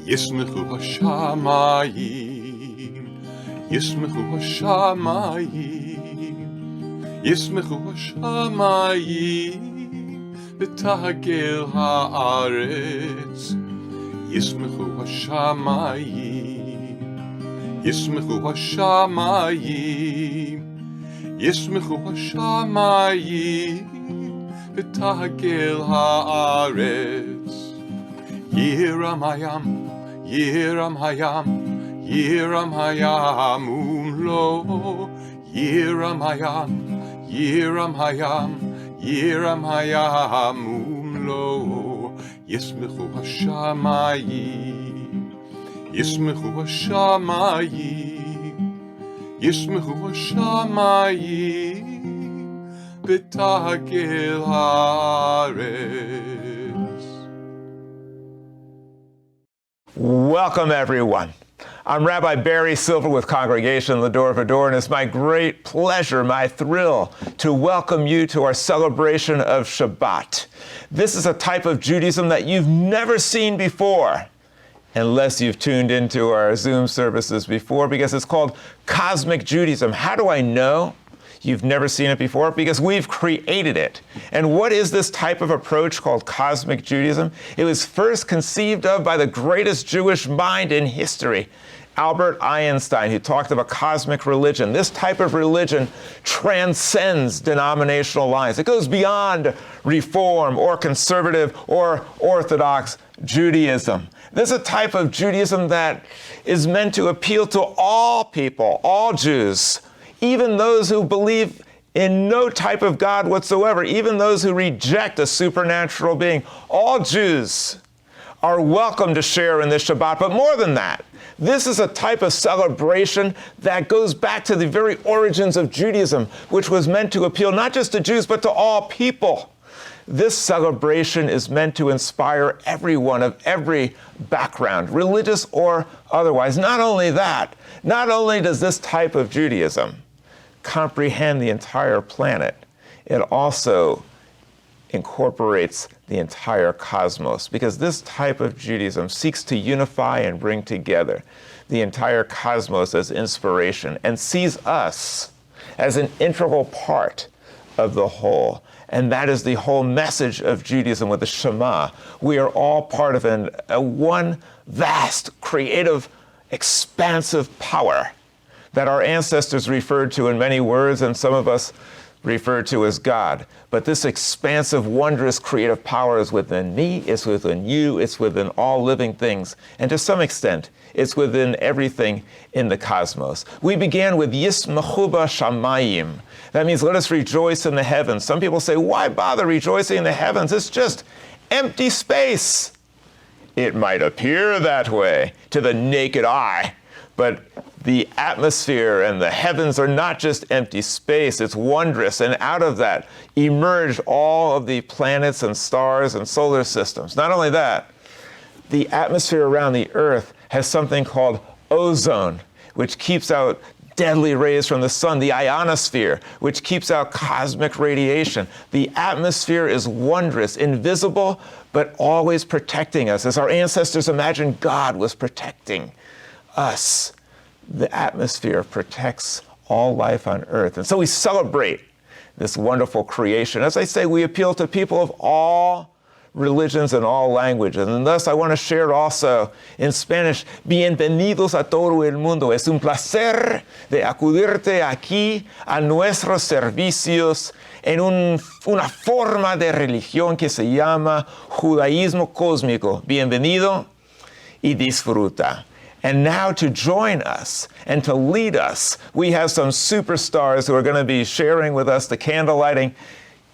Yismechu hashamayim, Yismechu hashamayim, Yismechu hashamayim, v'tahagel haaretz. Yismechu hashamayim, Yismechu hashamayim, Yismechu hashamayim, v'tahagel haaretz. Yiram hayam, Yiram hayam, Yiram hayam umlo. Yiram hayam, Yiram hayam, Yiram hayam umlo. Yismechu hashamayim, Yismechu hashamayim, Yismechu hashamayim, v'tahagel haaretz. Welcome, everyone. I'm Rabbi Barry Silver with Congregation L'Dor Va-Dor, and it's my great pleasure, my thrill, to welcome you to our celebration of Shabbat. This is a type of Judaism that you've never seen before, unless you've tuned into our Zoom services before, because it's called Cosmic Judaism. How do I know you've never seen it before? Because we've created it. And what is this type of approach called Cosmic Judaism? It was first conceived of by the greatest Jewish mind in history, Albert Einstein, who talked of a cosmic religion. This type of religion transcends denominational lines. It goes beyond Reform or conservative or Orthodox Judaism. This is a type of Judaism that is meant to appeal to all people, all Jews, even those who believe in no type of God whatsoever, even those who reject a supernatural being. All Jews are welcome to share in this Shabbat, but more than that, this is a type of celebration that goes back to the very origins of Judaism, which was meant to appeal not just to Jews, but to all people. This celebration is meant to inspire everyone of every background, religious or otherwise. Not only that, not only does this type of Judaism comprehend the entire planet, it also incorporates the entire cosmos, because this type of Judaism seeks to unify and bring together the entire cosmos as inspiration and sees us as an integral part of the whole. And that is the whole message of Judaism with the Shema. We are all part of one vast, creative, expansive power that our ancestors referred to in many words, and some of us refer to as God. But this expansive, wondrous, creative power is within me, it's within you, it's within all living things. And to some extent, it's within everything in the cosmos. We began with Yismechu b'shamayim. That means let us rejoice in the heavens. Some people say, why bother rejoicing in the heavens? It's just empty space. It might appear that way to the naked eye, but the atmosphere and the heavens are not just empty space, it's wondrous. And out of that emerged all of the planets and stars and solar systems. Not only that, the atmosphere around the Earth has something called ozone, which keeps out deadly rays from the sun, the ionosphere, which keeps out cosmic radiation. The atmosphere is wondrous, invisible, but always protecting us. As our ancestors imagined God was protecting us, the atmosphere protects all life on earth. And so we celebrate this wonderful creation. As I say, we appeal to people of all religions and all languages. And thus I want to share also in Spanish, bienvenidos a todo el mundo. Es un placer de acudirte aquí a nuestros servicios en una forma de religión que se llama judaísmo cósmico. Bienvenido y disfruta. And now to join us and to lead us, we have some superstars who are going to be sharing with us the candle lighting.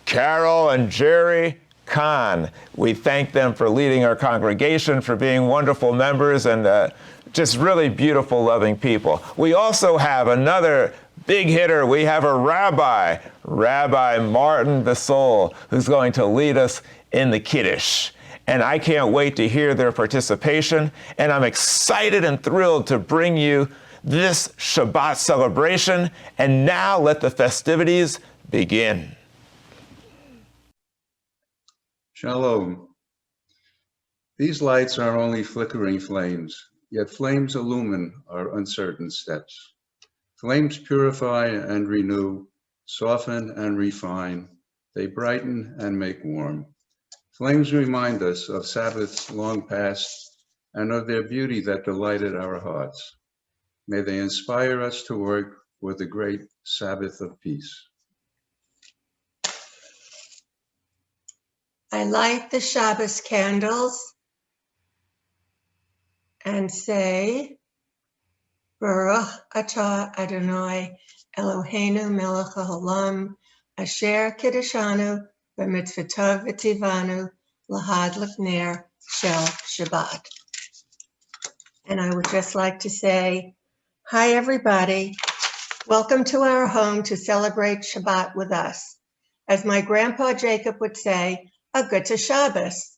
Carol and Jerry Kahn. We thank them for leading our congregation, for being wonderful members, and just really beautiful, loving people. We also have another big hitter. We have a rabbi, Rabbi Martin Bissol, who's going to lead us in the Kiddush. And I can't wait to hear their participation. And I'm excited and thrilled to bring you this Shabbat celebration. And now let the festivities begin. Shalom. These lights are only flickering flames, yet flames illumine our uncertain steps. Flames purify and renew, soften and refine. They brighten and make warm. Flames remind us of Sabbaths long past and of their beauty that delighted our hearts. May they inspire us to work for the great Sabbath of peace. I light the Shabbos candles and say, Baruch atah Adonai Eloheinu melech haolam asher kiddushanu b'mitzvotov v'tivanu lahad l'fner shel Shabbat. And I would just like to say, hi everybody, welcome to our home to celebrate Shabbat with us. As my grandpa Jacob would say, a good Shabbos.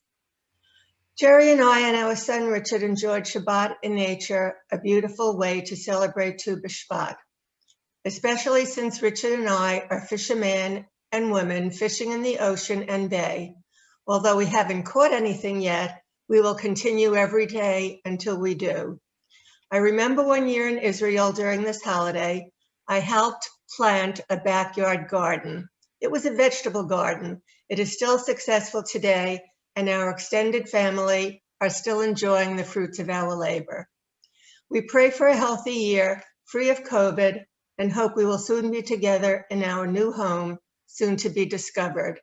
Jerry and I and our son Richard enjoyed Shabbat in nature, a beautiful way to celebrate Tu B'Shvat, especially since Richard and I are fishermen and women fishing in the ocean and bay. Although we haven't caught anything yet, we will continue every day until we do. I remember one year in Israel during this holiday, I helped plant a backyard garden. It was a vegetable garden. It is still successful today, and our extended family are still enjoying the fruits of our labor. We pray for a healthy year, free of COVID, and hope we will soon be together in our new home, soon to be discovered.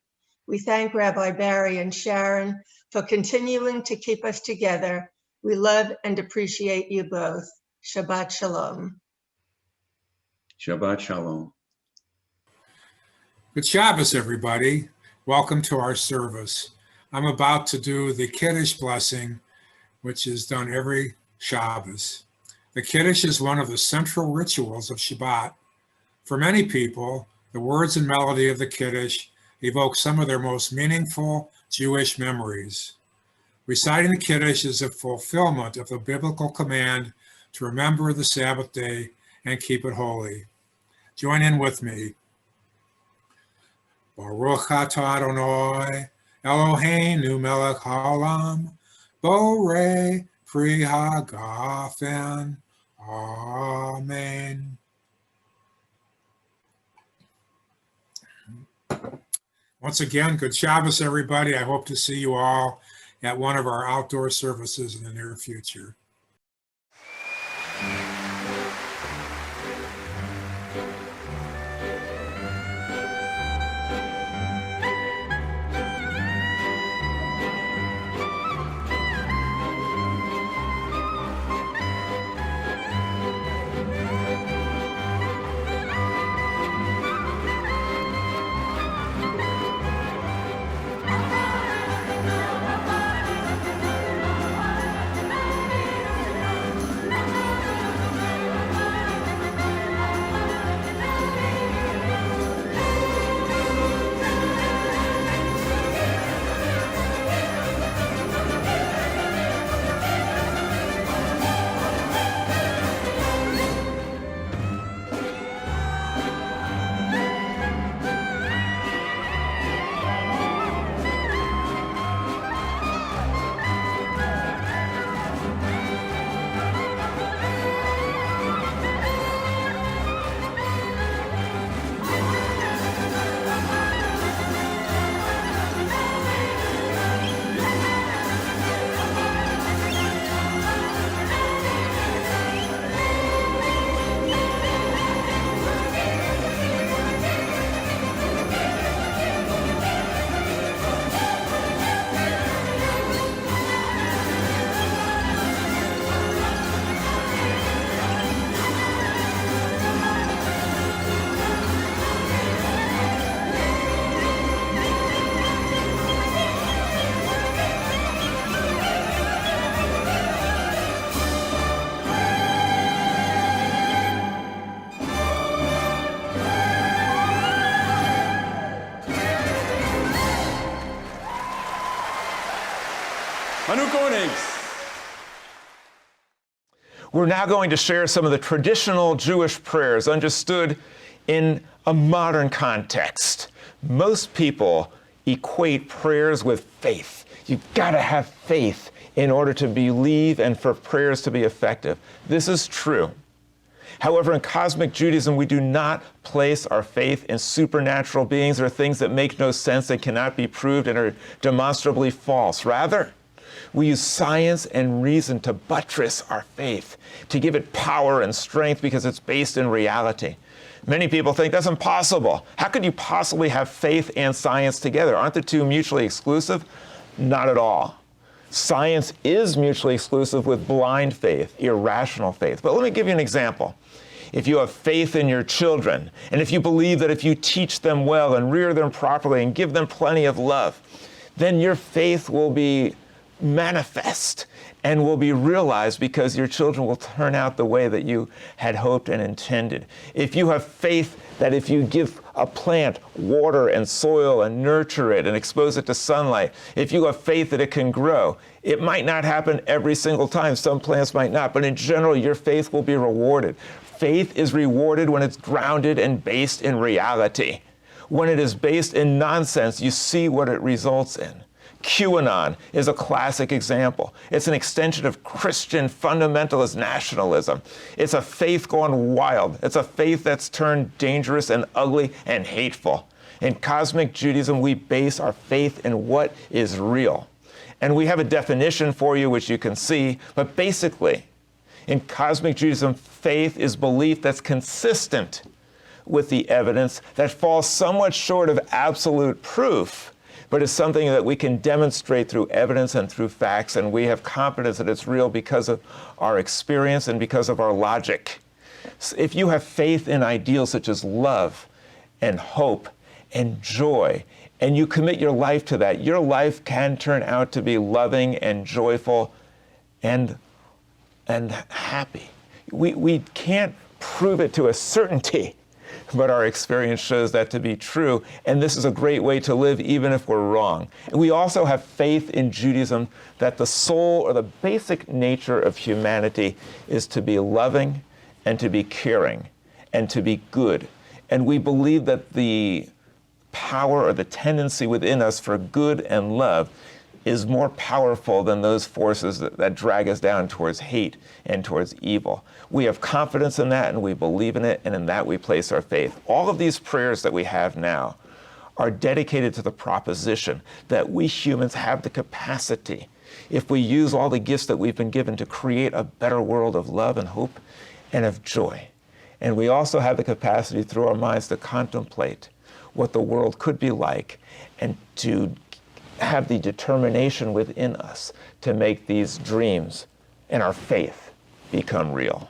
We thank Rabbi Barry and Sharon for continuing to keep us together. We love and appreciate you both. Shabbat Shalom. Shabbat Shalom. Good Shabbos, everybody. Welcome to our service. I'm about to do the Kiddush blessing, which is done every Shabbos. The Kiddush is one of the central rituals of Shabbat. For many people, the words and melody of the Kiddush evoke some of their most meaningful Jewish memories. Reciting the Kiddush is a fulfillment of the biblical command to remember the Sabbath day and keep it holy. Join in with me. Baruch atah Adonai Eloheinu melech haolam borei pri hagafen. Amen. Once again, good Shabbos, everybody. I hope to see you all at one of our outdoor services in the near future. We're now going to share some of the traditional Jewish prayers understood in a modern context. Most people equate prayers with faith. You've got to have faith in order to believe and for prayers to be effective. This is true. However, in cosmic Judaism, we do not place our faith in supernatural beings or things that make no sense and cannot be proved and are demonstrably false. Rather, we use science and reason to buttress our faith, to give it power and strength because it's based in reality. Many people think that's impossible. How could you possibly have faith and science together? Aren't the two mutually exclusive? Not at all. Science is mutually exclusive with blind faith, irrational faith. But let me give you an example. If you have faith in your children, and if you believe that if you teach them well and rear them properly and give them plenty of love, then your faith will be manifest and will be realized because your children will turn out the way that you had hoped and intended. If you have faith that if you give a plant water and soil and nurture it and expose it to sunlight, if you have faith that it can grow, it might not happen every single time. Some plants might not, but in general, your faith will be rewarded. Faith is rewarded when it's grounded and based in reality. When it is based in nonsense, you see what it results in. QAnon is a classic example. It's an extension of Christian fundamentalist nationalism. It's a faith gone wild. It's a faith that's turned dangerous and ugly and hateful. In cosmic Judaism, we base our faith in what is real. And we have a definition for you, which you can see, but basically, in cosmic Judaism, faith is belief that's consistent with the evidence that falls somewhat short of absolute proof, but is something that we can demonstrate through evidence and through facts, and we have confidence that it's real because of our experience and because of our logic. So if you have faith in ideals such as love and hope and joy, and you commit your life to that, your life can turn out to be loving and joyful and happy. We can't prove it to a certainty, but our experience shows that to be true, and this is a great way to live even if we're wrong. And we also have faith in Judaism that the soul or the basic nature of humanity is to be loving and to be caring and to be good. And we believe that the power or the tendency within us for good and love is more powerful than those forces that drag us down towards hate and towards evil. We have confidence in that and we believe in it, and in that we place our faith. All of these prayers that we have now are dedicated to the proposition that we humans have the capacity, if we use all the gifts that we've been given, to create a better world of love and hope and of joy. And we also have the capacity through our minds to contemplate what the world could be like and to have the determination within us to make these dreams and our faith become real.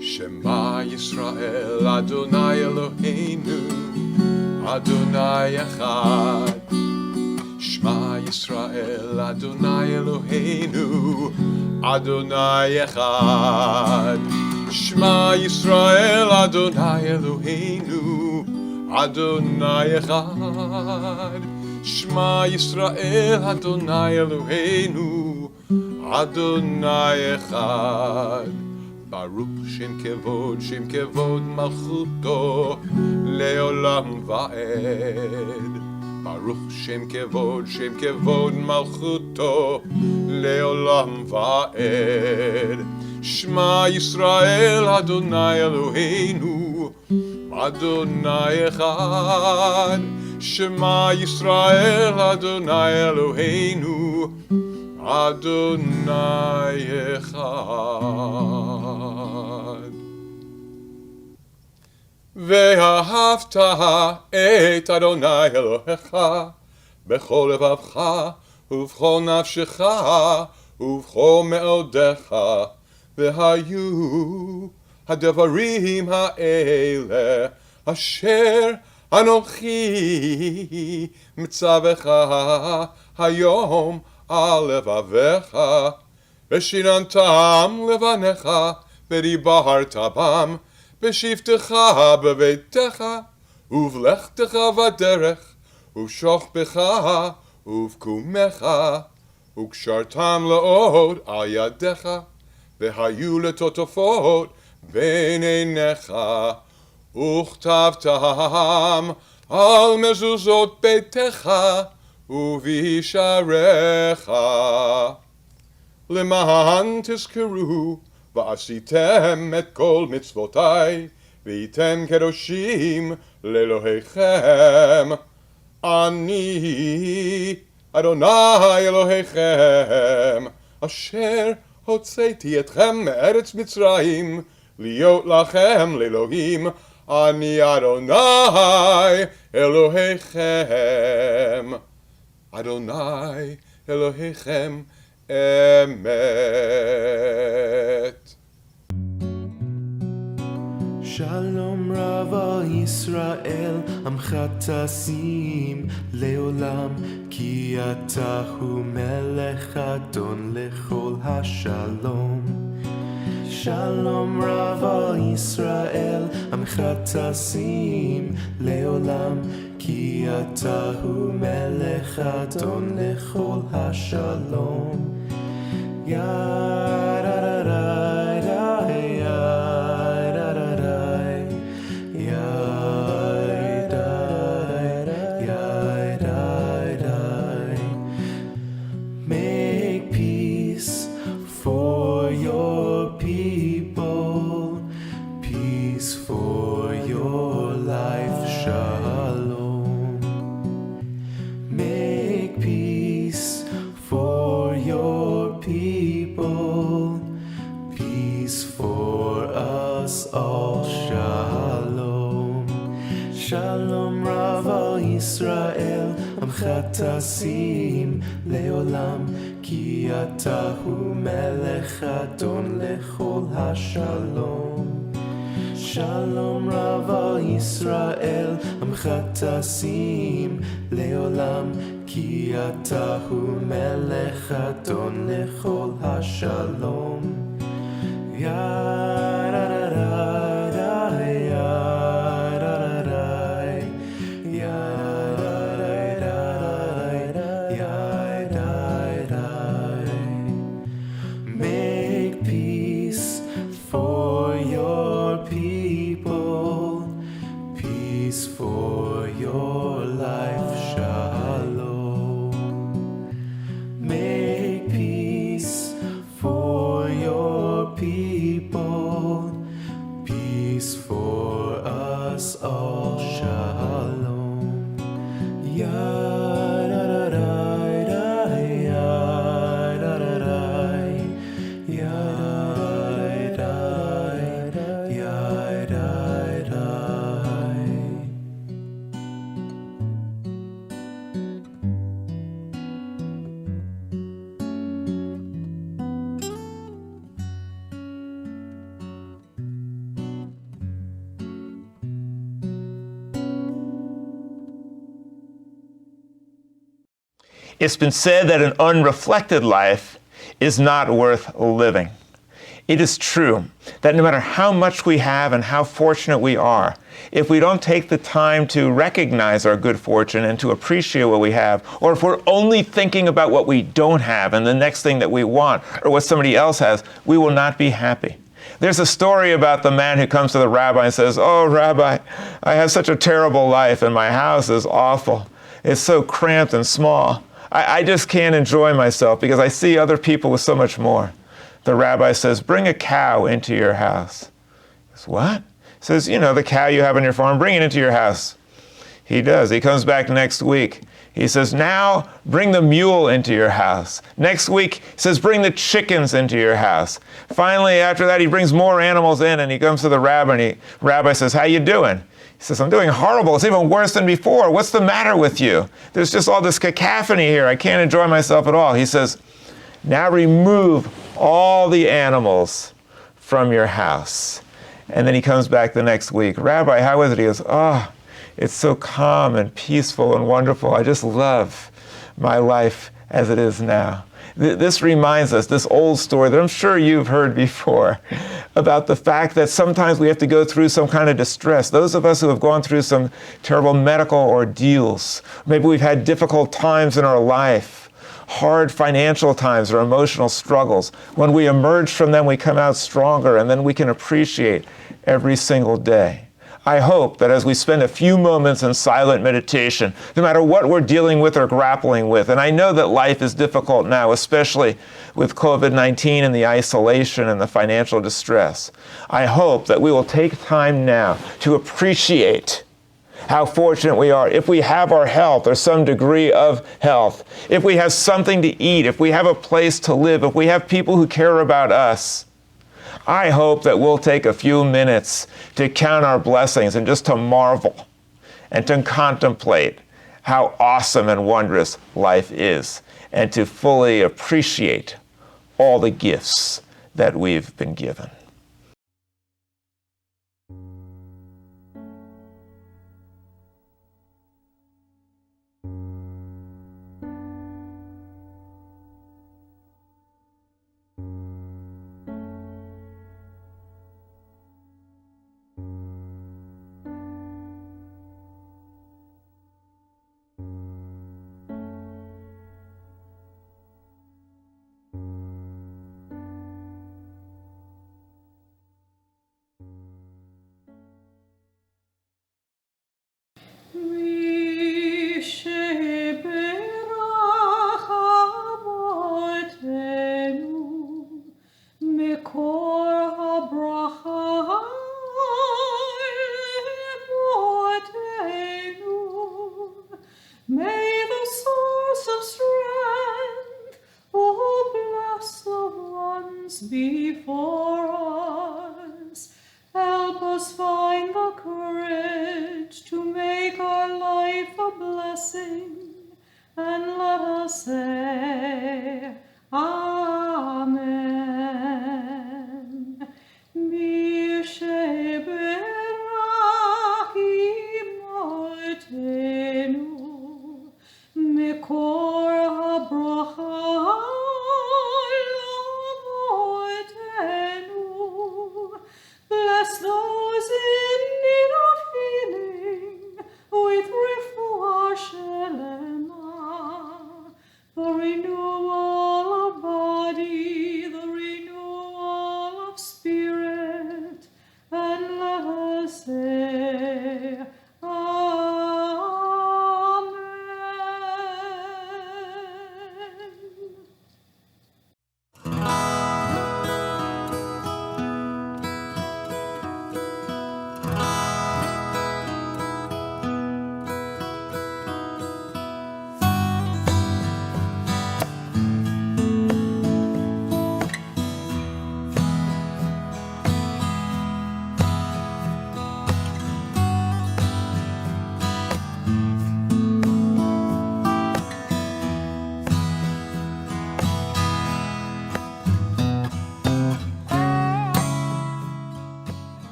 Shema Yisrael, Adonai Eloheinu, Adonai Echad. Shema Yisrael, Adonai Eloheinu, Adonai Echad. Shema Yisrael, Adonai Eloheinu, Adonai Echad. Shema Yisrael, Adonai Eloheinu, Adonai Echad. Baruch Shem Kevod Malchuto Leolam Va'ed. Baruch Shem Kevod Malchuto Leolam Va'ed. Shema Yisrael Adonai Eloheinu Adonai Echad. Shema Yisrael Adonai Eloheinu Adonai Echad. ואהבת את אדוני אלוהיך בכל לבבך ובכל נפשך ובכל מאודיך, והיו הדברים האלה אשר אנוכי מצווך היום על לבביך, ושיננתם לבניך ודיברת בם בשבתך בביתך, ובלכתך בדרך, ושוכבך ובקומך, וקשרתם לעוד על ידיך, והיו לטוטפות בין עיניך, וכתבתם על מזוזות ביתך ובשעריך. למען תזכרו ועשיתם את כל מצוותיי, והייתם קדושים לאלוהיכם. אני אדוני אלוהיכם, אשר הוצאתי אתכם מארץ מצרים, להיות לכם לאלוהים. אני אדוני אלוהיכם, אדוני אלוהיכם אמת. שלום רב על ישראל, עמך תשים לעולם, כי אתה הוא מלך אדון לכל השלום. שלום רב על ישראל, עמך תשים לעולם, כי אתה הוא מלך אדון לכל השלום. Make peace for your people, peace for your life, shalom. Make peace for your people, peace for us all, shalom. Shalom Rav al Yisrael, Amcha tasim leolam, ki ata hu melech adon lechol hashalom. Shalom Rav al Yisrael, Amcha tasim leolam, ki ata hu melech adon lechol hashalom. Make peace for your people, peace for your life, shalom. Make peace for your people, peace for us all, shalom. It's been said that an unreflected life is not worth living. It is true that no matter how much we have and how fortunate we are, if we don't take the time to recognize our good fortune and to appreciate what we have, or if we're only thinking about what we don't have and the next thing that we want, or what somebody else has, we will not be happy. There's a story about the man who comes to the rabbi and says, "Oh, Rabbi, I have such a terrible life and my house is awful. It's so cramped and small. I just can't enjoy myself because I see other people with so much more." The rabbi says, "Bring a cow into your house." He says, "What?" He says, "You know, the cow you have on your farm, bring it into your house." He does. He comes back next week. He says, "Now bring the mule into your house." Next week, he says, "Bring the chickens into your house." Finally, after that, he brings more animals in and he comes to the rabbi and rabbi says, "How you doing?" He says, "I'm doing horrible. It's even worse than before. What's the matter with you? There's just all this cacophony here. I can't enjoy myself at all." He says, "Now remove all the animals from your house." And then he comes back the next week. "Rabbi, how is it?" He goes, "Oh, it's so calm and peaceful and wonderful. I just love my life as it is now." This reminds us, this old story that I'm sure you've heard before, about the fact that sometimes we have to go through some kind of distress. Those of us who have gone through some terrible medical ordeals, maybe we've had difficult times in our life, hard financial times or emotional struggles. When we emerge from them, we come out stronger, and then we can appreciate every single day. I hope that as we spend a few moments in silent meditation, no matter what we're dealing with or grappling with, and I know that life is difficult now, especially with COVID-19 and the isolation and the financial distress, I hope that we will take time now to appreciate how fortunate we are if we have our health or some degree of health, if we have something to eat, if we have a place to live, if we have people who care about us. I hope that we'll take a few minutes to count our blessings and just to marvel and to contemplate how awesome and wondrous life is, and to fully appreciate all the gifts that we've been given. Before us, help us find the courage to make our life a blessing, and let us say, Amen. B'sheberach imotenu, mekor habracha. Bless those in need of healing with refuah shelema, the renewal of body, the renewal of spirit, and let us say,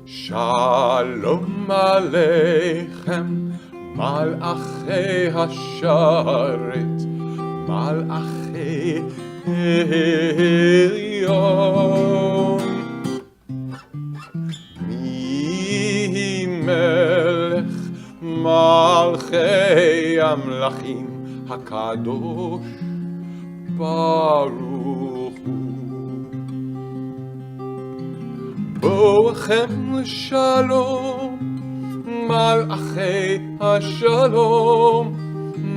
Shalom Aleichem, Malachei Hasharet, Malachei Elyon. Mi melech Malchei Amlachim HaKadosh Baruch Hu. Bo'echem l'shalom, Malachei Hashalom,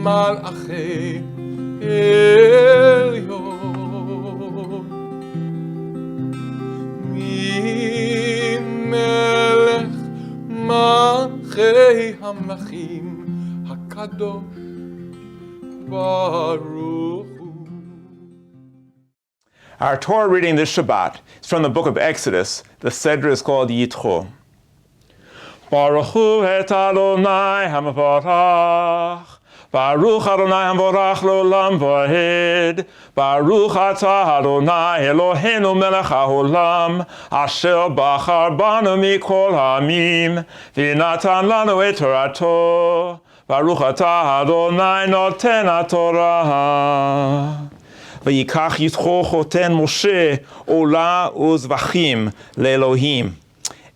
Malachei Elyon. Mi melech Malchei Hamlachim HaKadosh Baruch Hu. Our Torah reading this Shabbat is from the book of Exodus. The Sedra is called Yitro. Baruch hu et Adonai HaMevorach, Baruch Adonai HaMevorach L'olam Va'ed, Baruch Atah Adonai Eloheinu Melech HaOlam, Asher Bachar Banu Mikol Ha'amim, V'natan Lanu et Torato, Baruch atah Adonai noten haTorah. Vayikach Yitro choten Moshe ola uzvachim leElohim.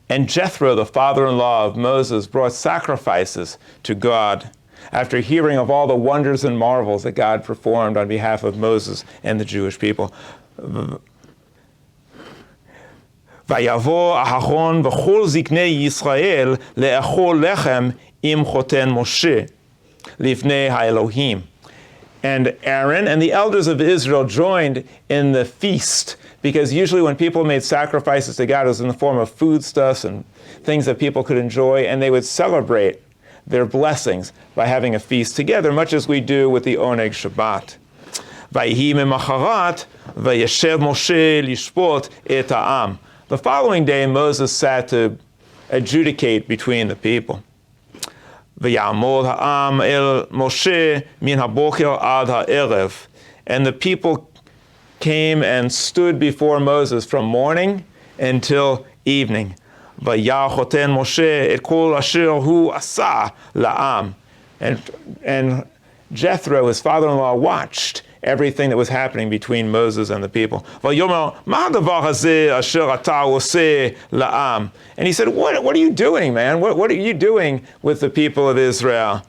And Jethro, the father-in-law of Moses, brought sacrifices to God after hearing of all the wonders and marvels that God performed on behalf of Moses and the Jewish people. Vayavo Aharon v'chol ziknei Yisrael le'achol lechem im choten Moshe lifnei ha'Elohim. And Aaron and the elders of Israel joined in the feast, because usually when people made sacrifices to God, it was in the form of foodstuffs and things that people could enjoy, and they would celebrate their blessings by having a feast together, much as we do with the Oneg Shabbat. Vayhi memacharat vayeshev Moshe lishpot et ha'am. The following day, Moses sat to adjudicate between the people. V'yamod ha'am el Moshe min haboker ad ha'erev. And the people came and stood before Moses from morning until evening. V'yah choten Moshe et kol asher hu asa la'am. And Jethro, his father-in-law, watched everything that was happening between Moses and the people. V'yomer ma hadavar hazeh asher ata oseh la'am. And he said, what are you doing, man? What are you doing with the people of Israel?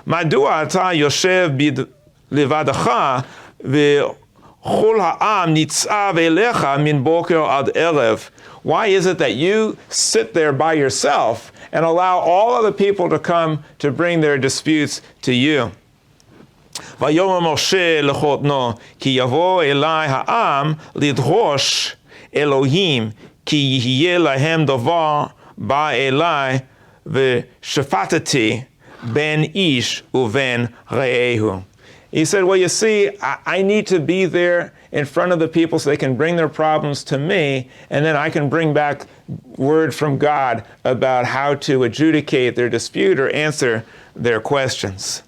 Madua ata yoshev levadecha v'chol ha'am nitzav elecha min boker ad erev. Why is it that you sit there by yourself and allow all of the people to come to bring their disputes to you? Vayomer Moshe lechotno ki yavo elai ha'am lidrosh Elohim ki yihye lahem davar ba elai v'shafatati ben ish uven re'ehu. He said, well, you see, I need to be there in front of the people so they can bring their problems to me, and then I can bring back word from God about how to adjudicate their dispute or answer their questions.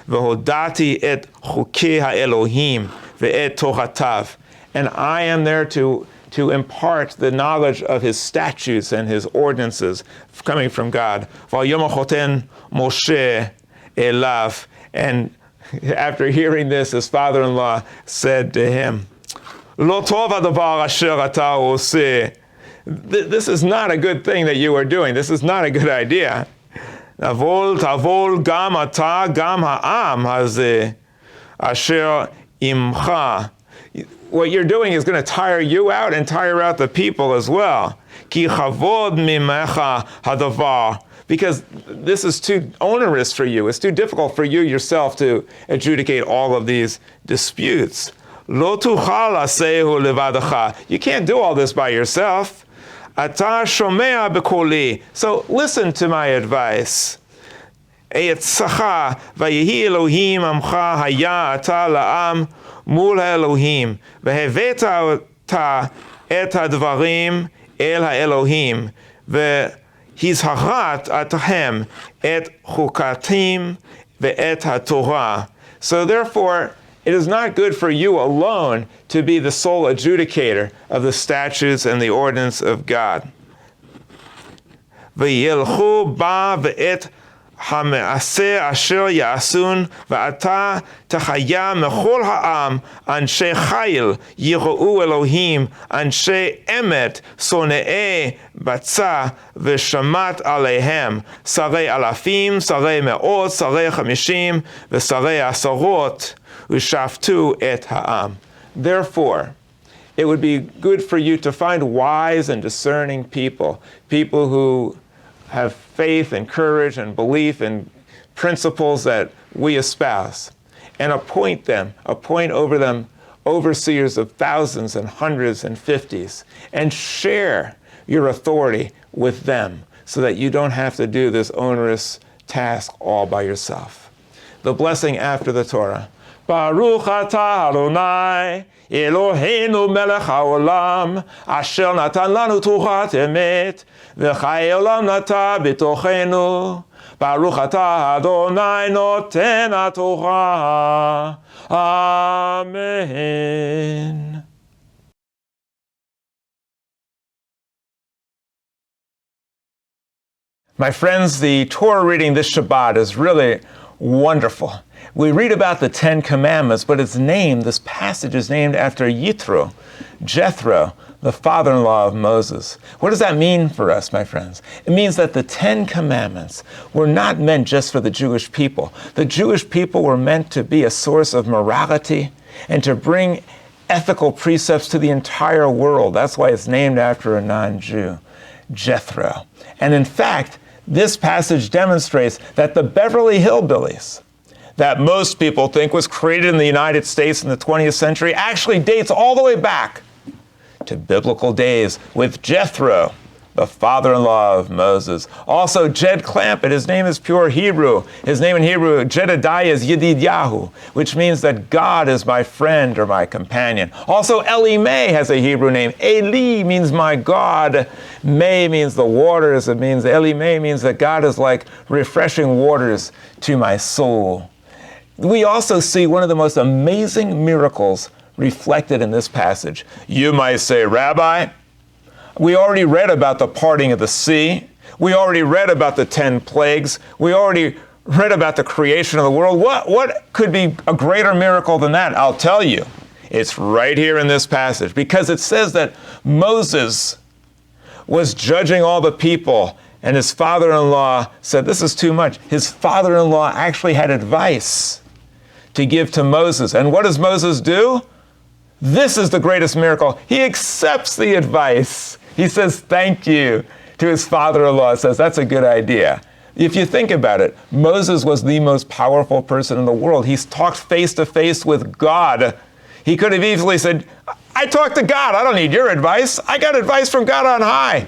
V'hodati et chukei ha'Elohim ve'et toratav. And I am there to impart the knowledge of his statutes and his ordinances coming from God. V'yomer choten Moshe elav. And after hearing this, his father-in-law said to him, Lo tov hadavar asher ata oseh. This is not a good thing that you are doing. This is not a good idea. Tavol gam ata gam ha'am hazeh asher imcha. What you're doing is going to tire you out and tire out the people as well. Ki chavod mimecha hadavar. Because this is too onerous for you. It's too difficult for you yourself to adjudicate all of these disputes. Lo tuchal asehu levadecha. You can't do all this by yourself. Ata shomea bekoli. So listen to my advice. Eitzacha vayehi Elohim amcha haya ata la'am mul ha'Elohim veheveta ta et hadvarim el ha'Elohim vehizharat atahem et chukatim ve'et haTorah. So therefore, it is not good for you alone to be the sole adjudicator of the statutes and the ordinance of God. V'yelchu ba ve'et ha'me'aseh asher ya'asun v'ata techaya mechol ha'am anshe chayil yiro'u Elohim anshe emet sone'e batza v'shamat alehem sarei alafim sarei me'ot sarei chamishim v'sarei asarot v'shaftu et ha'am. Therefore, it would be good for you to find wise and discerning people who have faith and courage and belief in principles that we espouse, and appoint over them overseers of thousands and hundreds and fifties, and share your authority with them so that you don't have to do this onerous task all by yourself. The blessing after the Torah. Baruch atah Adonai Eloheinu melech haolam asher natan lanu torat emet v'chai olam nata b'tochenu. Baruch atah Adonai noten haTorah. Amen. My friends, the Torah reading this Shabbat is really Wonderful. We read about the 10 Commandments, but this passage is named after Yitro, Jethro, the father-in-law of Moses. What does that mean for us, my friends? It means that the 10 Commandments were not meant just for the Jewish people. The Jewish people were meant to be a source of morality and to bring ethical precepts to the entire world. That's why it's named after a non-Jew, Jethro. And in fact, this passage demonstrates that the Beverly Hillbillies, that most people think was created in the United States in the 20th century, actually dates all the way back to biblical days with Jethro, the father-in-law of Moses. Also, Jed Clampett, his name is pure Hebrew. His name in Hebrew, Jedediah, is Yedidyahu, which means that God is my friend or my companion. Also, Eli May has a Hebrew name. Eli means my God. May means the waters. It means, Eli May means that God is like refreshing waters to my soul. We also see one of the most amazing miracles reflected in this passage. You might say, Rabbi, we already read about the parting of the sea. We already read about the 10 plagues. We already read about the creation of the world. What could be a greater miracle than that? I'll tell you. It's right here in this passage, because it says that Moses was judging all the people, and his father-in-law said, this is too much. His father-in-law actually had advice to give to Moses. And what does Moses do? This is the greatest miracle. He accepts the advice. He says thank you to his father-in-law, says that's a good idea. If you think about it, Moses was the most powerful person in the world. He's talked face to face with God. He could have easily said, I talked to God. I don't need your advice. I got advice from God on high.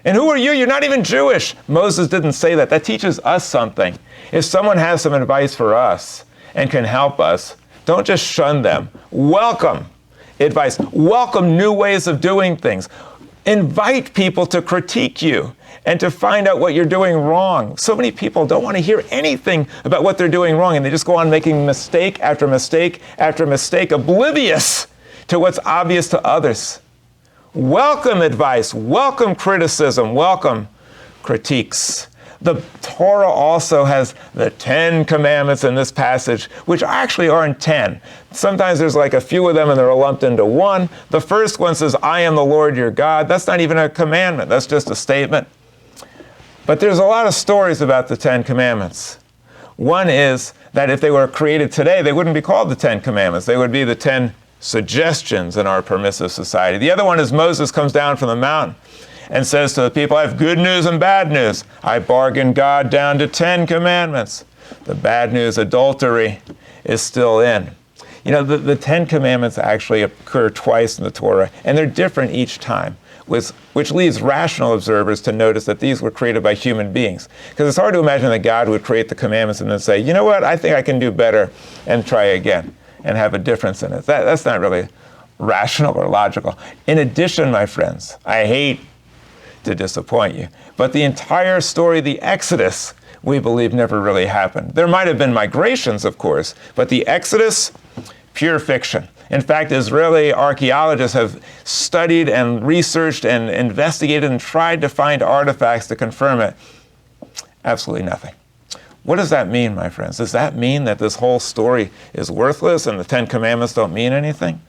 And who are you? You're not even Jewish. Moses didn't say that. That teaches us something. If someone has some advice for us and can help us, don't just shun them. Welcome advice. Welcome new ways of doing things. Invite people to critique you and to find out what you're doing wrong. So many people don't want to hear anything about what they're doing wrong, and they just go on making mistake after mistake after mistake, oblivious to what's obvious to others. Welcome advice, welcome criticism, welcome critiques. The Torah also has the 10 commandments in this passage, which actually aren't 10. Sometimes there's like a few of them and they're lumped into one. The first one says, I am the Lord your God. That's not even a commandment. That's just a statement. But there's a lot of stories about the 10 commandments. One is that if they were created today, they wouldn't be called the 10 commandments. They would be the 10 suggestions in our permissive society. The other one is Moses comes down from the mountain and says to the people, I have good news and bad news. I bargained God down to 10 commandments. The bad news, adultery, is still in. You know, the 10 commandments actually occur twice in the Torah, and they're different each time, which leads rational observers to notice that these were created by human beings. Because it's hard to imagine that God would create the commandments and then say, you know what, I think I can do better, and try again, and have a difference in it. That's not really rational or logical. In addition, my friends, I hate to disappoint you, but the entire story, the Exodus, we believe never really happened. There might have been migrations, of course, but the Exodus, pure fiction. In fact, Israeli archaeologists have studied and researched and investigated and tried to find artifacts to confirm it. Absolutely nothing. What does that mean, my friends? Does that mean that this whole story is worthless and the 10 commandments don't mean anything?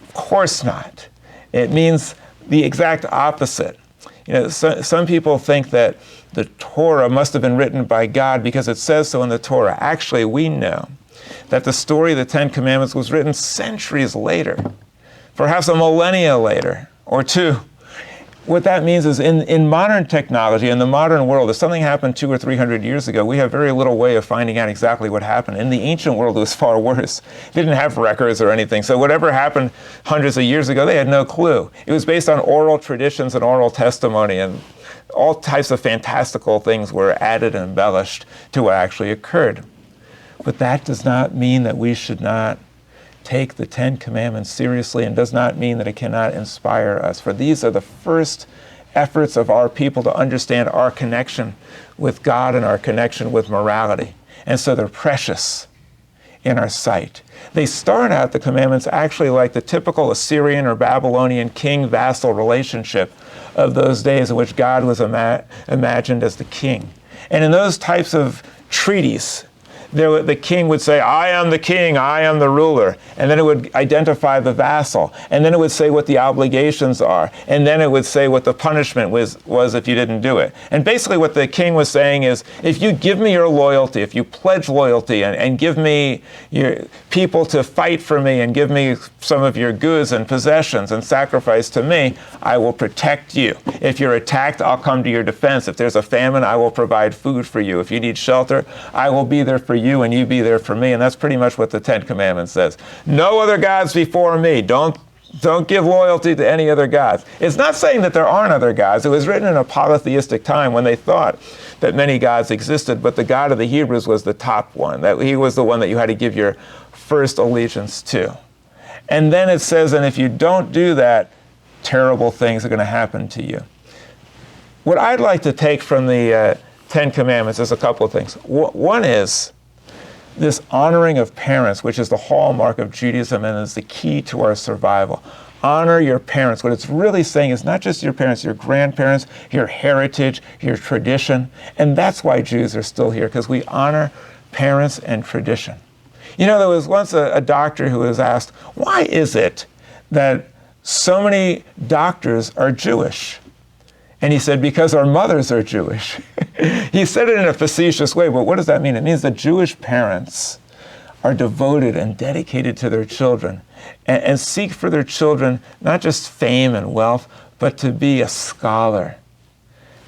Of course not. It means the exact opposite. You know, some people think that the Torah must have been written by God because it says so in the Torah. Actually, we know that the story of the 10 Commandments was written centuries later, perhaps a millennia later or two. What that means is in modern technology, in the modern world, if something happened 200 or 300 years ago, we have very little way of finding out exactly what happened. In the ancient world, it was far worse. They didn't have records or anything. So whatever happened hundreds of years ago, they had no clue. It was based on oral traditions and oral testimony, and all types of fantastical things were added and embellished to what actually occurred. But that does not mean that we should not take the 10 Commandments seriously, and does not mean that it cannot inspire us. For these are the first efforts of our people to understand our connection with God and our connection with morality. And so they're precious in our sight. They start out, the commandments, actually like the typical Assyrian or Babylonian king-vassal relationship of those days in which God was imagined as the king. And in those types of treaties, the king would say, I am the king, I am the ruler. And then it would identify the vassal. And then it would say what the obligations are. And then it would say what the punishment was if you didn't do it. And basically what the king was saying is, if you give me your loyalty, if you pledge loyalty and give me your people to fight for me and give me some of your goods and possessions and sacrifice to me, I will protect you. If you're attacked, I'll come to your defense. If there's a famine, I will provide food for you. If you need shelter, I will be there for you and you be there for me. And that's pretty much what the Ten Commandments says. No other gods before me. Don't give loyalty to any other gods. It's not saying that there aren't other gods. It was written in a polytheistic time when they thought that many gods existed, but the God of the Hebrews was the top one. That he was the one that you had to give your first allegiance to. And then it says, and if you don't do that, terrible things are going to happen to you. What I'd like to take from the Ten Commandments is a couple of things. One is this honoring of parents, which is the hallmark of Judaism and is the key to our survival. Honor your parents. What it's really saying is not just your parents, your grandparents, your heritage, your tradition. And that's why Jews are still here, because we honor parents and tradition. You know, there was once a doctor who was asked, why is it that so many doctors are Jewish? And he said, because our mothers are Jewish. He said it in a facetious way, but what does that mean? It means that Jewish parents are devoted and dedicated to their children and seek for their children not just fame and wealth, but to be a scholar,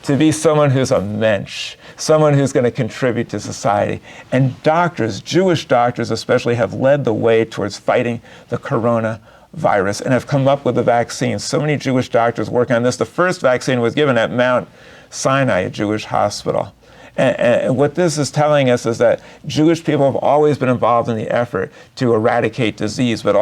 to be someone who's a mensch, someone who's going to contribute to society. And doctors, Jewish doctors especially, have led the way towards fighting the coronavirus and have come up with a vaccine. So many Jewish doctors work on this. The first vaccine was given at Mount Sinai, a Jewish hospital. And what this is telling us is that Jewish people have always been involved in the effort to eradicate disease, but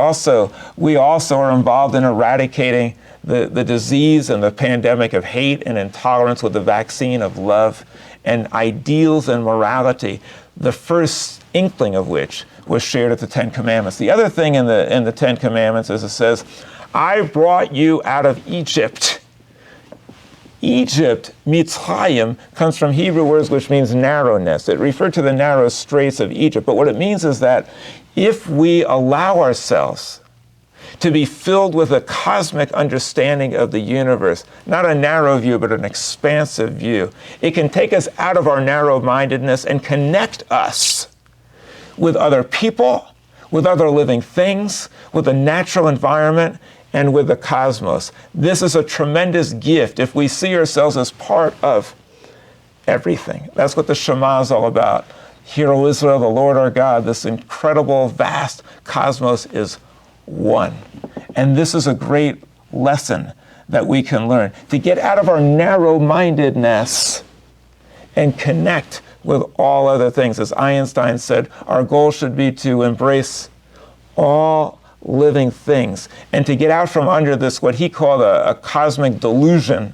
we also are involved in eradicating the disease and the pandemic of hate and intolerance with the vaccine of love and ideals and morality, the first inkling of which was shared at the Ten Commandments. The other thing in the Ten Commandments is it says, I brought you out of Egypt. Egypt, Mitzrayim, comes from Hebrew words which means narrowness. It referred to the narrow straits of Egypt. But what it means is that if we allow ourselves to be filled with a cosmic understanding of the universe, not a narrow view, but an expansive view, it can take us out of our narrow-mindedness and connect us with other people, with other living things, with the natural environment, and with the cosmos. This is a tremendous gift if we see ourselves as part of everything. That's what the Shema is all about. Hear, O Israel, the Lord our God, this incredible, vast cosmos is one. And this is a great lesson that we can learn, to get out of our narrow-mindedness and connect with all other things. As Einstein said, our goal should be to embrace all living things and to get out from under this, what he called a cosmic delusion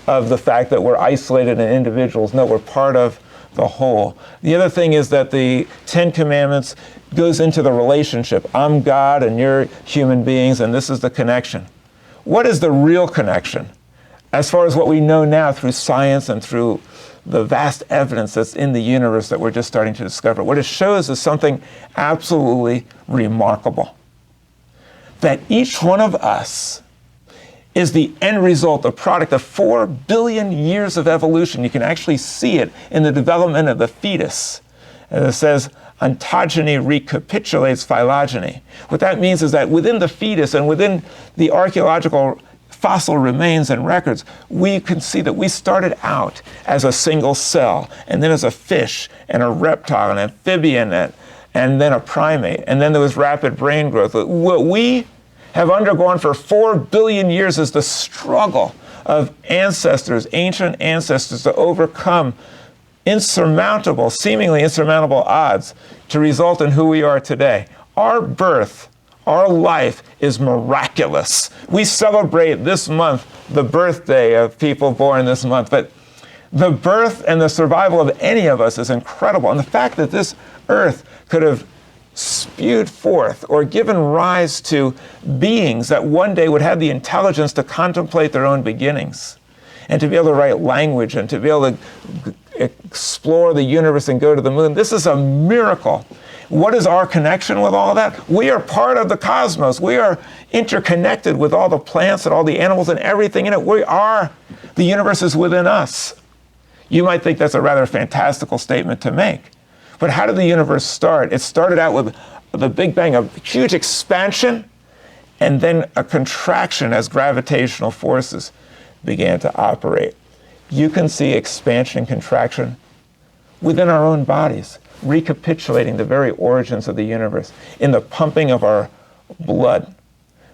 of the fact that we're isolated and individuals. No, we're part of the whole. The other thing is that the Ten Commandments goes into the relationship. I'm God and you're human beings, and this is the connection. What is the real connection? As far as what we know now through science and through the vast evidence that's in the universe that we're just starting to discover, what it shows is something absolutely remarkable. That each one of us is the end result, the product of 4 billion years of evolution. You can actually see it in the development of the fetus. And it says, ontogeny recapitulates phylogeny. What that means is that within the fetus and within the archaeological fossil remains and records, we can see that we started out as a single cell, and then as a fish, and a reptile, an amphibian, and then a primate, and then there was rapid brain growth. What we have undergone for 4 billion years is the struggle of ancestors, ancient ancestors, to overcome insurmountable, seemingly insurmountable odds to result in who we are today. Our birth, our life is miraculous. We celebrate this month the birthday of people born this month, but the birth and the survival of any of us is incredible. And the fact that this earth could have spewed forth or given rise to beings that one day would have the intelligence to contemplate their own beginnings and to be able to write language and to be able to explore the universe and go to the moon. This is a miracle. What is our connection with all of that? We are part of the cosmos. We are interconnected with all the plants and all the animals and everything in it. The universe is within us. You might think that's a rather fantastical statement to make. But how did the universe start? It started out with the Big Bang, a huge expansion, and then a contraction as gravitational forces began to operate. You can see expansion and contraction within our own bodies, recapitulating the very origins of the universe in the pumping of our blood,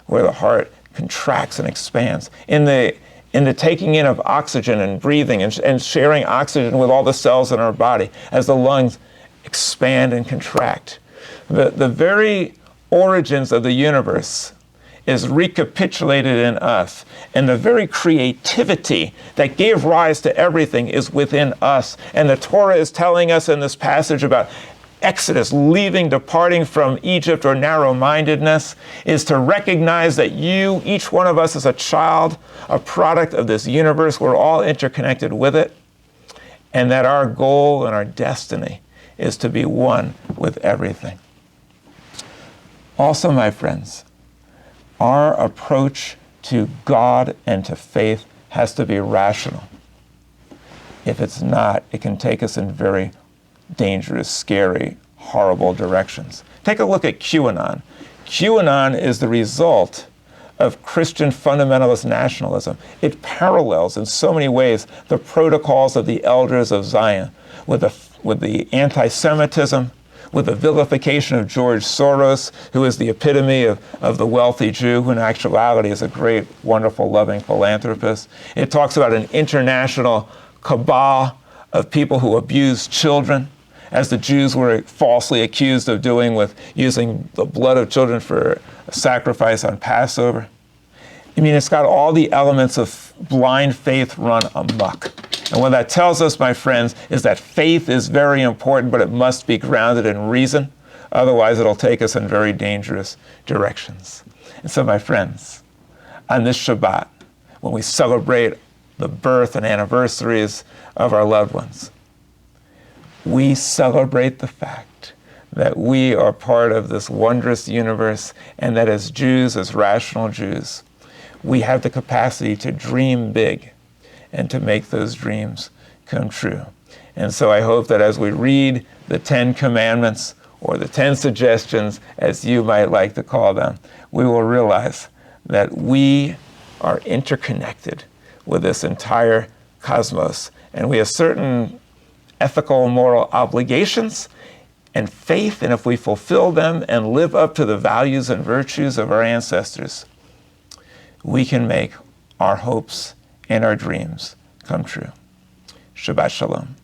where the heart contracts and expands, in the taking in of oxygen and breathing and sharing oxygen with all the cells in our body as the lungs expand and contract. The very origins of the universe is recapitulated in us, and the very creativity that gave rise to everything is within us. And the Torah is telling us in this passage about Exodus, departing from Egypt or narrow-mindedness, is to recognize that each one of us is a child, a product of this universe. We're all interconnected with it, and that our goal and our destiny is to be one with everything. Also, my friends, our approach to God and to faith has to be rational. If it's not, it can take us in very dangerous, scary, horrible directions. Take a look at QAnon. QAnon is the result of Christian fundamentalist nationalism. It parallels in so many ways the protocols of the elders of Zion, with the anti-Semitism, with the vilification of George Soros, who is the epitome of the wealthy Jew, who in actuality is a great, wonderful, loving philanthropist. It talks about an international cabal of people who abuse children, as the Jews were falsely accused of doing with using the blood of children for sacrifice on Passover. I mean, it's got all the elements of blind faith run amok. And what that tells us, my friends, is that faith is very important, but it must be grounded in reason. Otherwise, it'll take us in very dangerous directions. And so, my friends, on this Shabbat, when we celebrate the birth and anniversaries of our loved ones, we celebrate the fact that we are part of this wondrous universe, and that as Jews, as rational Jews, we have the capacity to dream big and to make those dreams come true. And so I hope that as we read the 10 Commandments, or the 10 Suggestions, as you might like to call them, we will realize that we are interconnected with this entire cosmos, and we have certain ethical and moral obligations and faith, and if we fulfill them and live up to the values and virtues of our ancestors, we can make our hopes and our dreams come true. Shabbat Shalom.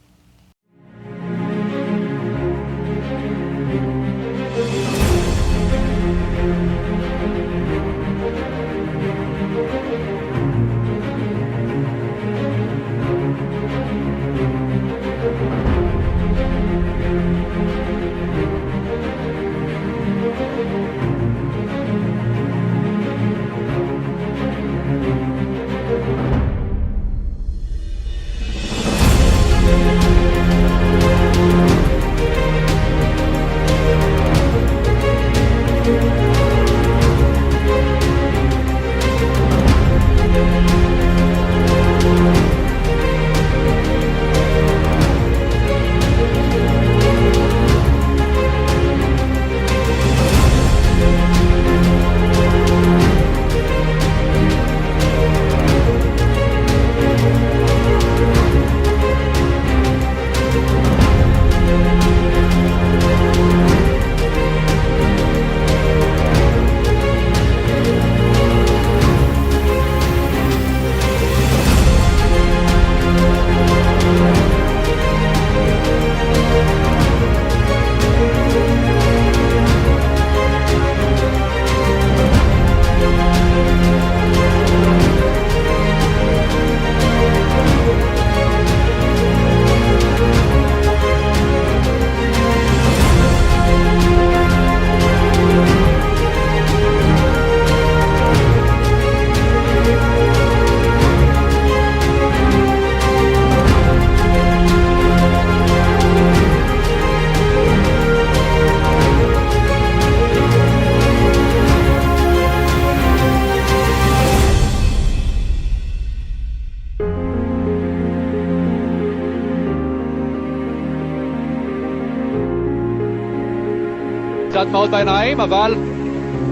קצת דמעות בעיניים, אבל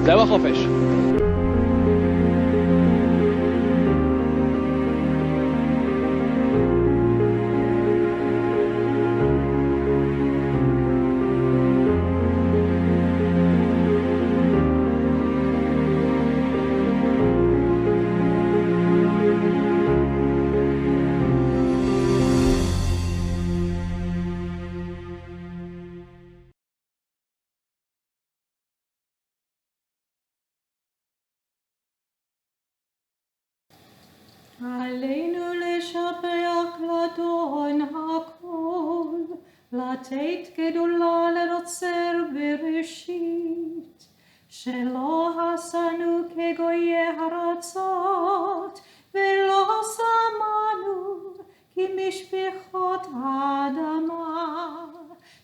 זהו החופש. עלינו לשבח לאדון הכל, לתת גדולה ליוצר בראשית, שלא עשנו כגויי ארצות, ולא שמנו כמשפחות האדמה,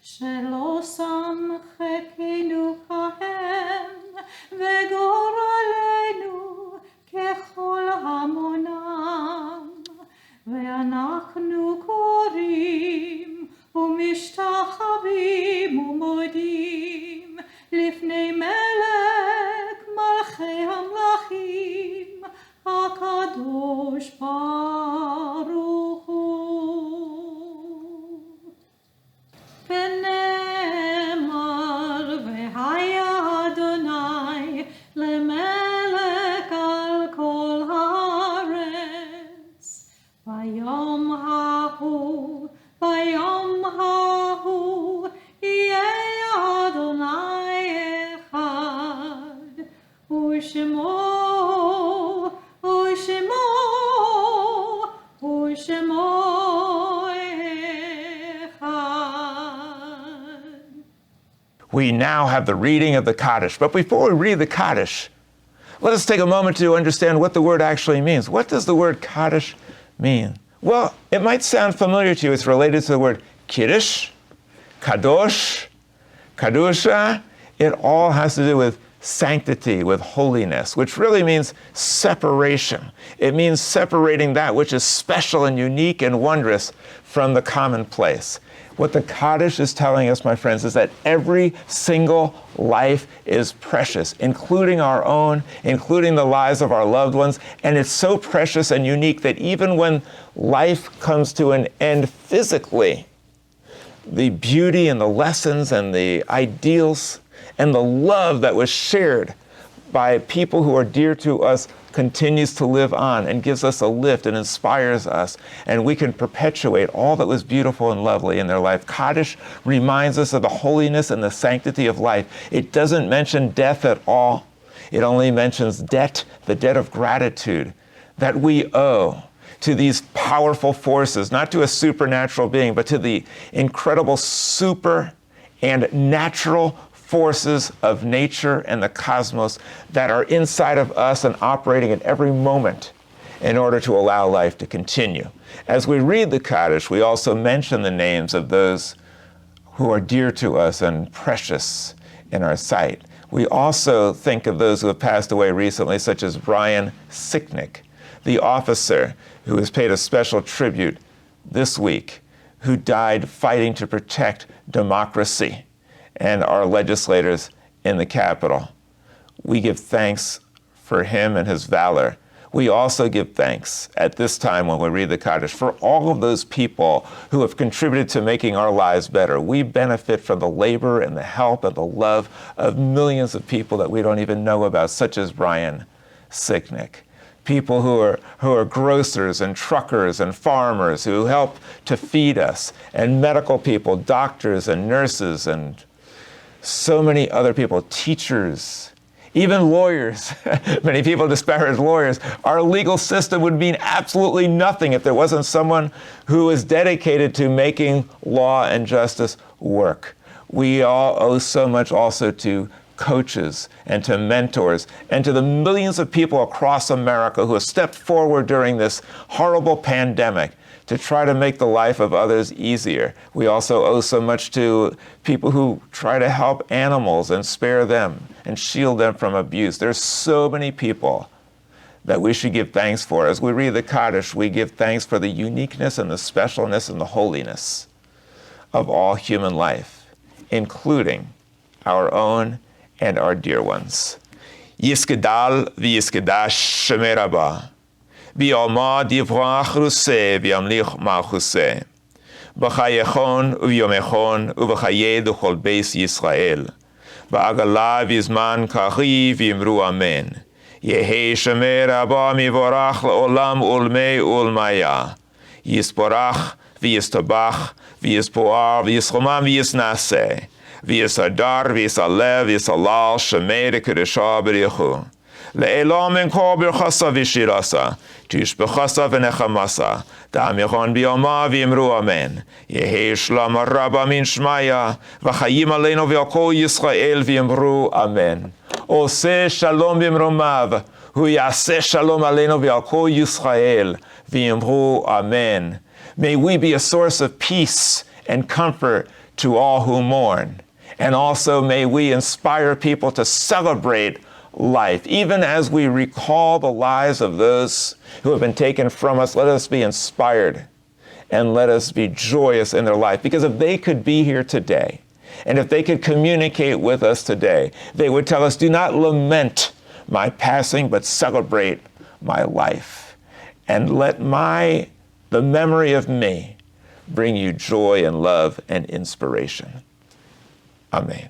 שלא שם חלקנו כהם, וגורלנו ככל המונם, ואנחנו קוראים ומשתחווים ומודים לפני מלך מלכי המלכים הקדוש ברוך הוא. ונאמר והיה אדוני למלך על כל הארץ, ביום ההוא יהיה אדוני אחד, ושמו אחד. We now have the reading of the Kaddish. But before we read the Kaddish, let us take a moment to understand what the word actually means. What does the word Kaddish mean? Well, it might sound familiar to you. It's related to the word Kiddush, Kadosh, Kadusha. It all has to do with sanctity, with holiness, which really means separation. It means separating that which is special and unique and wondrous from the commonplace. What the Kaddish is telling us, my friends, is that every single life is precious, including our own, including the lives of our loved ones. And it's so precious and unique that even when life comes to an end physically, the beauty and the lessons and the ideals and the love that was shared by people who are dear to us continues to live on and gives us a lift and inspires us, and we can perpetuate all that was beautiful and lovely in their life. Kaddish reminds us of the holiness and the sanctity of life. It doesn't mention death at all. It only mentions debt, the debt of gratitude that we owe to these powerful forces, not to a supernatural being, but to the incredible super and natural forces of nature and the cosmos that are inside of us and operating at every moment in order to allow life to continue. As we read the Kaddish, we also mention the names of those who are dear to us and precious in our sight. We also think of those who have passed away recently, such as Brian Sicknick, the officer who was paid a special tribute this week, who died fighting to protect democracy and our legislators in the Capitol. We give thanks for him and his valor. We also give thanks at this time when we read the Kaddish for all of those people who have contributed to making our lives better. We benefit from the labor and the help and the love of millions of people that we don't even know about, such as Brian Sicknick. People who are grocers and truckers and farmers who help to feed us, and medical people, doctors and nurses, and so many other people, teachers, even lawyers. Many people disparage lawyers. Our legal system would mean absolutely nothing if there wasn't someone who is dedicated to making law and justice work. We all owe so much also to coaches and to mentors and to the millions of people across America who have stepped forward during this horrible pandemic to try to make the life of others easier. We also owe so much to people who try to help animals and spare them and shield them from abuse. There's so many people that we should give thanks for. As we read the Kaddish, we give thanks for the uniqueness and the specialness and the holiness of all human life, including our own and our dear ones. Yiskedal v'yiskedash shemei Rabbah. V'yalma divrach ruseh v'yamlich malchuseh. B'chayechon u'yomechon u'b'chayed u'chol beis Yisrael. Ba'agala v'izman kachi v'yimru amen. Yehi shemei Rabbah mivorach la'olam ulmei ulmaya. Yisborach v'yistabach v'yispoar v'yischomam v'yisnaseh. V'yisadar v'yisalev v'yisalal shemei dekudesha b'richu. Le'elam enko birchasa v'shirasa. Tishbechasa v'nechamasa. Da'amichon b'yoma v'yimru amen. Yehi shlam Rabbah min shmaya. V'chayim aleinu v'yakol Yisrael v'yimru amen. Oseh shalom b'imromav. Hu yaseh shalom aleinu v'yakol Yisrael v'yimru amen. May we be a source of peace and comfort to all who mourn. And also may we inspire people to celebrate life. Even as we recall the lives of those who have been taken from us, let us be inspired and let us be joyous in their life. Because if they could be here today, and if they could communicate with us today, they would tell us, do not lament my passing, but celebrate my life. And let the memory of me bring you joy and love and inspiration. Amen.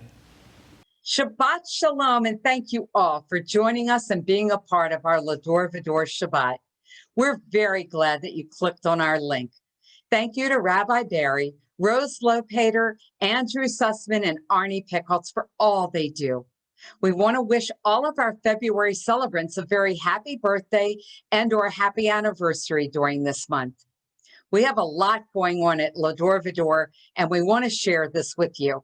Shabbat Shalom, and thank you all for joining us and being a part of our L'Dor Va-Dor Shabbat. We're very glad that you clicked on our link. Thank you to Rabbi Barry, Rose Lopater, Andrew Sussman, and Arnie Pickholtz for all they do. We want to wish all of our February celebrants a very happy birthday and or happy anniversary during this month. We have a lot going on at L'Dor Va-Dor, and we want to share this with you.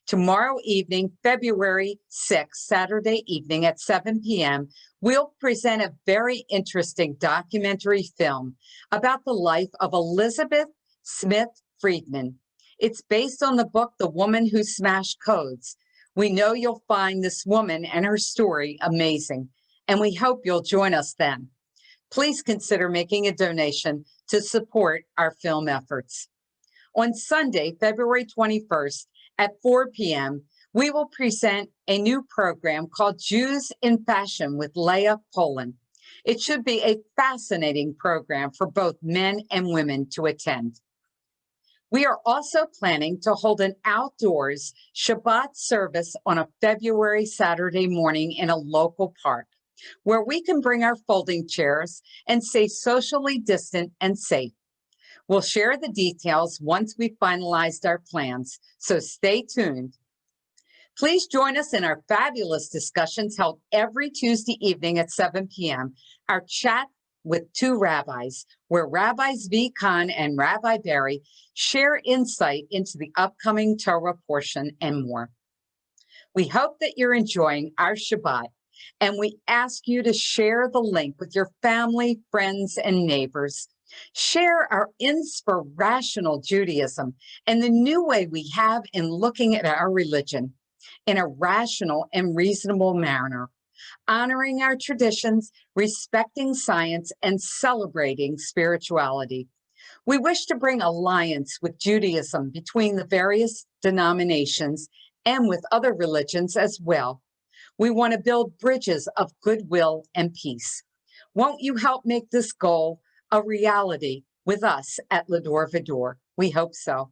Tomorrow evening, February 6th, Saturday evening at 7 p.m., we'll present a very interesting documentary film about the life of Elizabeth Smith Friedman. It's based on the book, The Woman Who Smashed Codes. We know you'll find this woman and her story amazing, and we hope you'll join us then. Please consider making a donation to support our film efforts. On Sunday, February 21st, at 4 p.m., we will present a new program called Jews in Fashion with Leah Poland. It should be a fascinating program for both men and women to attend. We are also planning to hold an outdoors Shabbat service on a February Saturday morning in a local park, where we can bring our folding chairs and stay socially distant and safe. We'll share the details once we've finalized our plans, so stay tuned. Please join us in our fabulous discussions held every Tuesday evening at 7 p.m., our Chat with Two Rabbis, where Rabbis V. Khan and Rabbi Barry share insight into the upcoming Torah portion and more. We hope that you're enjoying our Shabbat, and we ask you to share the link with your family, friends, and neighbors. Share our inspirational Judaism and the new way we have in looking at our religion in a rational and reasonable manner, honoring our traditions, respecting science, and celebrating spirituality. We wish to bring alliance with Judaism between the various denominations and with other religions as well. We want to build bridges of goodwill and peace. Won't you help make this goal a reality with us at L'Dor Va-Dor? We hope so.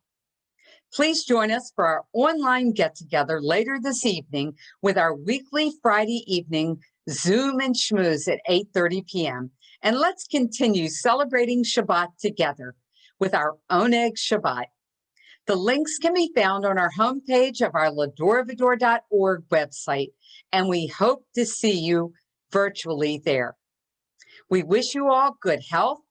Please join us for our online get-together later this evening with our weekly Friday evening Zoom and Schmooze at 8:30 p.m. And let's continue celebrating Shabbat together with our Oneg Shabbat. The links can be found on our homepage of our L'DorVador.org website, and we hope to see you virtually there. We wish you all good health,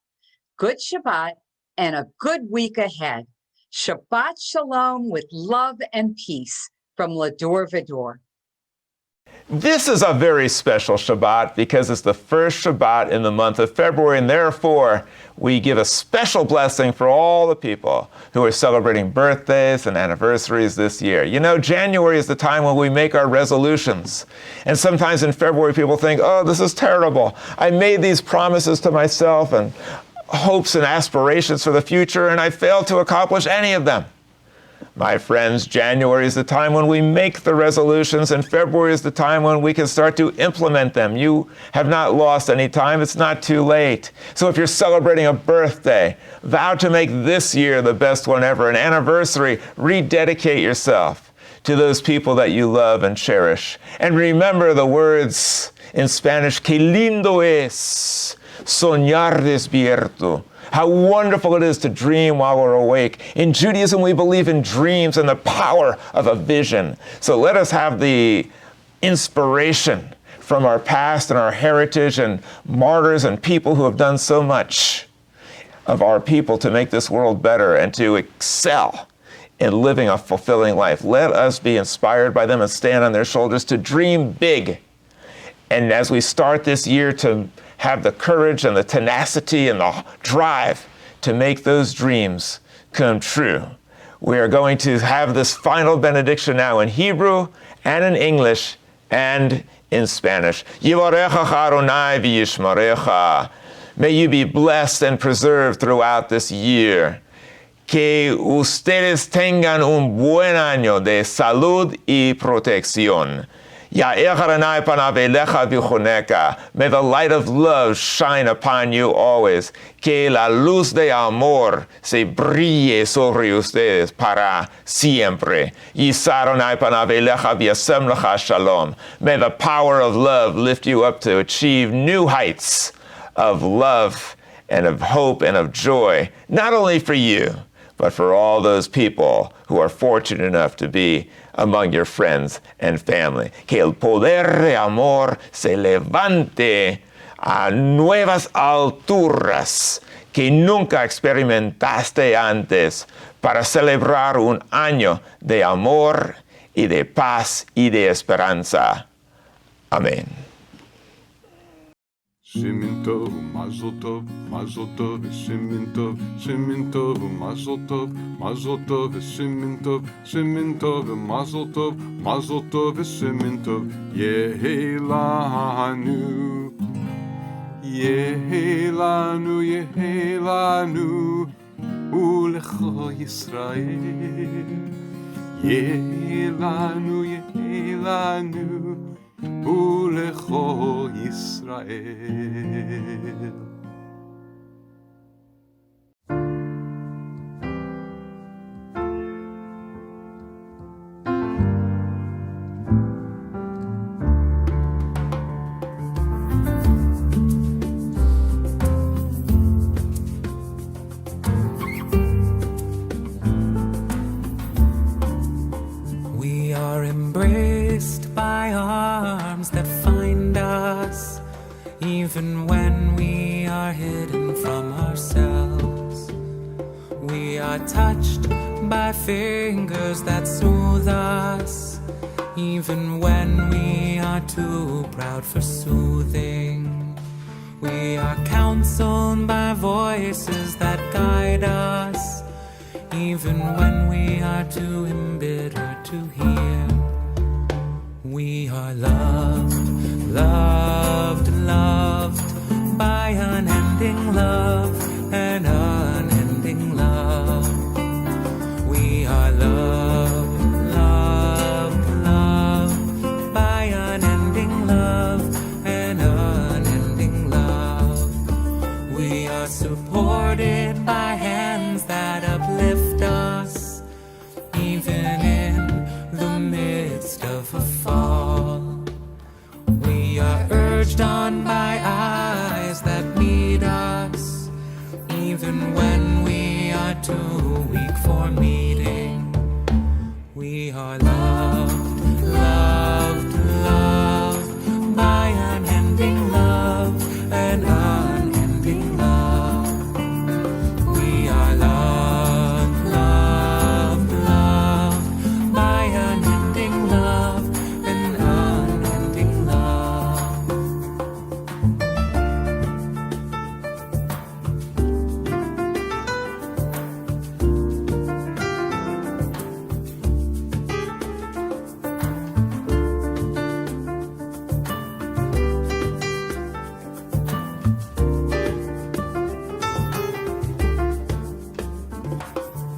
good Shabbat, and a good week ahead. Shabbat Shalom with love and peace from L'Dor Va-Dor. This is a very special Shabbat because it's the first Shabbat in the month of February, and therefore we give a special blessing for all the people who are celebrating birthdays and anniversaries this year. You know, January is the time when we make our resolutions. And sometimes in February people think, oh, this is terrible. I made these promises to myself and hopes and aspirations for the future, and I failed to accomplish any of them. My friends, January is the time when we make the resolutions, and February is the time when we can start to implement them. You have not lost any time. It's not too late. So if you're celebrating a birthday, vow to make this year the best one ever. An anniversary, rededicate yourself to those people that you love and cherish. And remember the words in Spanish, que lindo es soñar despierto. How wonderful it is to dream while we're awake. In Judaism, we believe in dreams and the power of a vision. So let us have the inspiration from our past and our heritage and martyrs and people who have done so much of our people to make this world better and to excel in living a fulfilling life. Let us be inspired by them and stand on their shoulders to dream big. And as we start this year, to have the courage and the tenacity and the drive to make those dreams come true. We are going to have this final benediction now in Hebrew and in English and in Spanish. Yivarechacha Adonai v'yishmarecha. May you be blessed and preserved throughout this year. Que ustedes tengan un buen año de salud y protección. May the light of love shine upon you always. Que la luz de amor se brille sobre ustedes para siempre. May the power of love lift you up to achieve new heights of love and of hope and of joy, not only for you, but for all those people who are fortunate enough to be among your friends and family. Que el poder de amor se levante a nuevas alturas que nunca experimentaste antes para celebrar un año de amor y de paz y de esperanza. Amén. Shemin tov, mazel tov, shemin tov, mazel tov, shemin tov, mazel tov, shemin tov, Yehelanu, Yehelanu, Yehelanu, Ulecho Yisrael, Yehelanu, Yehelanu, Ulecho Yisrael. We are embraced by arms that find us, even when we are hidden from ourselves. We are touched by fingers that soothe us, even when we are too proud for soothing. We are counseled by voices that guide us, even when we are too embittered to hear. We are loved, loved, loved by unending love and unending love. We are loved, loved, loved by unending love and unending love. We are supported by hands that uplift us, even in the midst of a fall. We are urged on by eyes that meet us, even when we are too weak for meeting. We are loved, loved, loved by unending love and unending love. We are loved, loved, loved by unending love and unending love.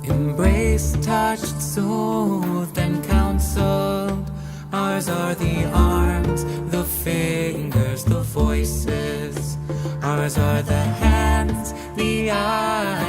Embraced, touched, soothed, and counseled. Ours are the arms, the fingers, the voices. Ours are the hands, the eyes.